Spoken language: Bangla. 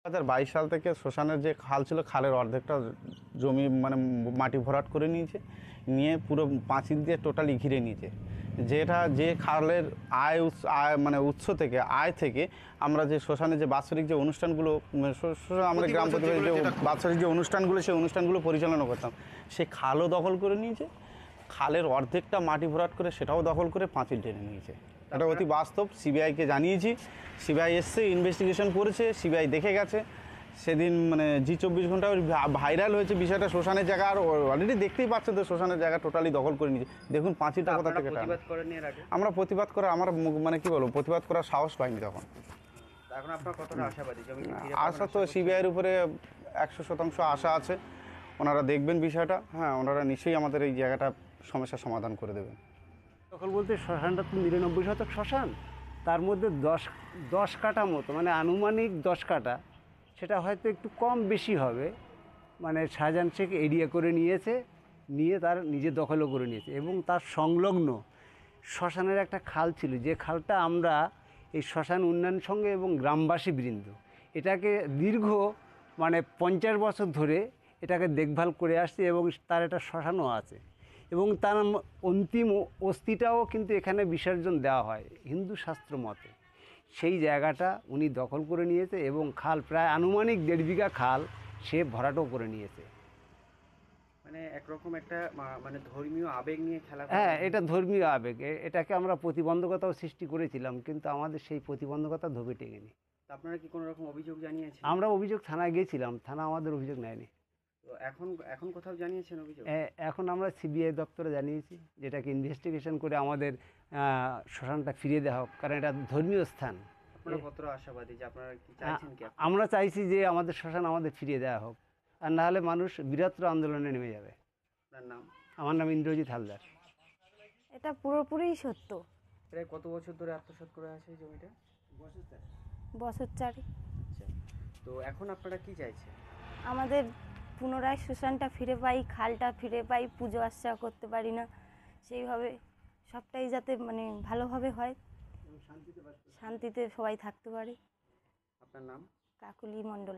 2022 সাল থেকে শ্মশানের যে খাল ছিল, খালের অর্ধেকটা জমি মানে মাটি ভরাট করে নিয়েছে, নিয়ে পুরো পাঁচিল দিয়ে টোটালি ঘিরে নিয়েছে। যে খালের মানে উৎস থেকে আয় থেকে আমরা যে শ্মশানের যে বাৎসরিক যে অনুষ্ঠানগুলো, আমরা গ্রাম প্রতিবেশী যে বাৎসরিক যে অনুষ্ঠানগুলো, সেই অনুষ্ঠানগুলো পরিচালনা করতাম, সেই খালও দখল করে নিয়েছে। খালের অর্ধেকটা মাটি ভরাট করে সেটাও দখল করে পাঁচিল টেনে নিয়েছে। এটা অতি বাস্তব। সিবিআইকে জানিয়েছি, সিবিআই এসছে, ইনভেস্টিগেশন করেছে, সিবিআই দেখে গেছে। সেদিন মানে জি24 ঘন্টা ভাইরাল হয়েছে বিষয়টা। শ্মশানের জায়গা আর অলরেডি দেখতেই পাচ্ছেন তো, শ্মশানের জায়গা টোটালি দখল করে নিয়েছে। দেখুন পাঁচিলটা কোথা থেকে আমরা প্রতিবাদ করা, আমার মানে কি বলবো, প্রতিবাদ করার সাহস পাইনি তখন। আশা তো সিবিআইয়ের উপরে 100% আশা আছে। ওনারা দেখবেন বিষয়টা, হ্যাঁ, ওনারা নিশ্চয়ই আমাদের এই জায়গাটা সমস্যার সমাধান করে দেবেন। দখল বলতে শ্মশানটা তো 99 শতক শ্মশান, তার মধ্যে 10 কাঠা মতো, মানে আনুমানিক 10 কাঠা, সেটা হয়তো একটু কম বেশি হবে, মানে শাহজাহান শেখ এরিয়া করে নিয়েছে, নিয়ে তার নিজের দখলও করে নিয়েছে। এবং তার সংলগ্ন শ্মশানের একটা খাল ছিল, যে খালটা আমরা এই শ্মশান উন্নয়ন সঙ্গে এবং গ্রামবাসী বৃন্দ এটাকে দীর্ঘ মানে 50 বছর ধরে এটাকে দেখভাল করে আসছে, এবং তার একটা শ্মশানও আছে, এবং তার অন্তিম অস্থিটাও কিন্তু এখানে বিসর্জন দেওয়া হয় হিন্দু শাস্ত্র মতে। সেই জায়গাটা উনি দখল করে নিয়েছে, এবং খাল প্রায় আনুমানিক 1.5 বিঘা খাল সে ভরাটও করে নিয়েছে। মানে একরকম একটা মানে ধর্মীয় আবেগ নিয়ে খেলা। হ্যাঁ, এটা ধর্মীয় আবেগ। এটাকে আমরা প্রতিবন্ধকতাও সৃষ্টি করেছিলাম, কিন্তু আমাদের সেই প্রতিবন্ধকতা ধোপে টেকেনি। আপনারা কি কোনো রকম অভিযোগ জানিয়েছেন? আমরা অভিযোগ থানায় গিয়েছিলাম, থানা আমাদের অভিযোগ নেয়নি। তো এখন কোথাও জানিয়েছেন অভিযোগ? এখন আমরা সিবিআই দপ্তরে জানিয়েছি, যেটাকে ইনভেস্টিগেশন করে আমাদের শ্মশানটা ফিরিয়ে দেওয়া হোক, কারণ এটা ধর্মীয় স্থান। আপনারা কতটা আশাবাদী যে আপনারা কি চাইছেন? কি আমরা চাইছি যে আমাদের শ্মশান আমাদের ফিরিয়ে দেওয়া হোক, আর না হলে মানুষ বৃহত্তর আন্দোলনে নেমে যাবে। আপনার নাম? আমার নাম ইন্দ্রজিৎ হালদার। এটা পুরোপুরি সত্য। প্রায় কত বছর ধরে আত্মসাৎ করে আছে এই জমিটা? বছর 4। আচ্ছা, তো এখন আপনারা কি চাইছেন? আমাদের পুনরায় শ্মশানটা ফিরে পাই, খালটা ফিরে পাই, পুজো আর্চা করতে পারি না, সেইভাবে সবটাই যাতে মানে ভালোভাবে হয়, শান্তিতে সবাই থাকতে পারে। আপনার নাম? কাকুলি মণ্ডল।